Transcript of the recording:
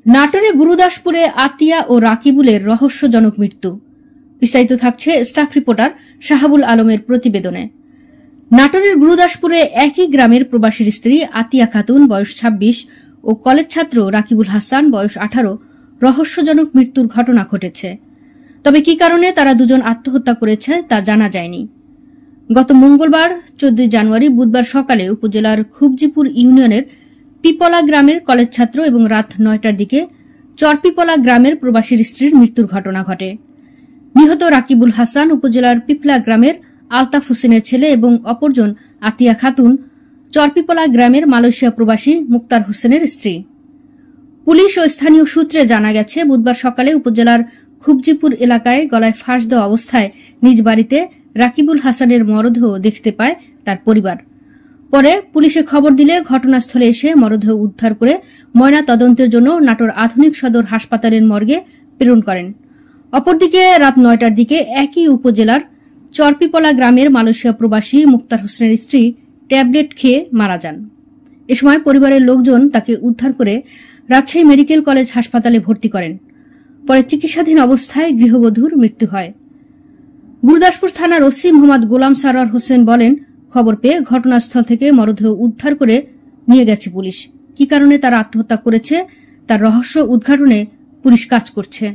নাটোরে গুরুদাসপুরে আতিয়া ও রাকিবুলের রহস্যজনক মৃত্যু। বিস্তারিত থাকছে স্টাফ রিপোর্টার শাহাবুল আলমের প্রতিবেদনে। নাটোরের গুরুদাসপুরে একই গ্রামের প্রবাসীর স্ত্রী আতিয়া খাতুন বয়স ২৬ ও কলেজ ছাত্র রাকিবুল হাসান বয়স ১৮ রহস্যজনক মৃত্যুর ঘটনা ঘটেছে। তবে কি কারণে তারা দুজন আত্মহত্যা করেছে তা জানা যায়নি। গত মঙ্গলবার ১৪ জানুয়ারি বুধবার সকালে উপজেলার খুবজিপুর ইউনিয়নের পিপলা গ্রামের কলেজ ছাত্র এবং রাত ৯টার দিকে চরপিপলা গ্রামের প্রবাসীর স্ত্রীর মৃত্যুর ঘটনা ঘটে। নিহত রাকিবুল হাসান উপজেলার পিপলা গ্রামের আলতাফ হোসেনের ছেলে এবং অপরজন আতিয়া খাতুন চরপিপলা গ্রামের মালয়েশিয়া প্রবাসী মুক্তার হোসেনের স্ত্রী। পুলিশ ও স্থানীয় সূত্রে জানা গেছে, বুধবার সকালে উপজেলার খুবজিপুর এলাকায় গলায় ফাঁস দেওয়া অবস্থায় নিজ বাড়িতে রাকিবুল হাসানের মরদেহ দেখতে পায় তার পরিবার। পরে পুলিশে খবর দিলে ঘটনাস্থলে এসে মরদেহ উদ্ধার করে ময়না তদন্তের জন্য নাটোর আধুনিক সদর হাসপাতালের মর্গে প্রেরণ করেন। অপরদিকে রাত ৯টার দিকে একই উপজেলার চরপিপলা গ্রামের মালয়েশিয়া প্রবাসী মুক্তার হোসেনের স্ত্রী ট্যাবলেট খেয়ে মারা যান। এ সময় পরিবারের লোকজন তাকে উদ্ধার করে রাজশাহী মেডিকেল কলেজ হাসপাতালে ভর্তি করেন। পরে চিকিৎসাধীন অবস্থায় গৃহবধূর মৃত্যু হয়। গুরুদাসপুর থানার ওসি মোহাম্মদ গোলাম সারোয়ার হোসেন বলেন, খবর পেয়ে ঘটনাস্থল থেকে মরদেহ উদ্ধার করে নিয়ে গেছে পুলিশ। কি কারণে তারা আত্মহত্যা করেছে তার রহস্য উদ্ঘাটনে পুলিশ কাজ করছে।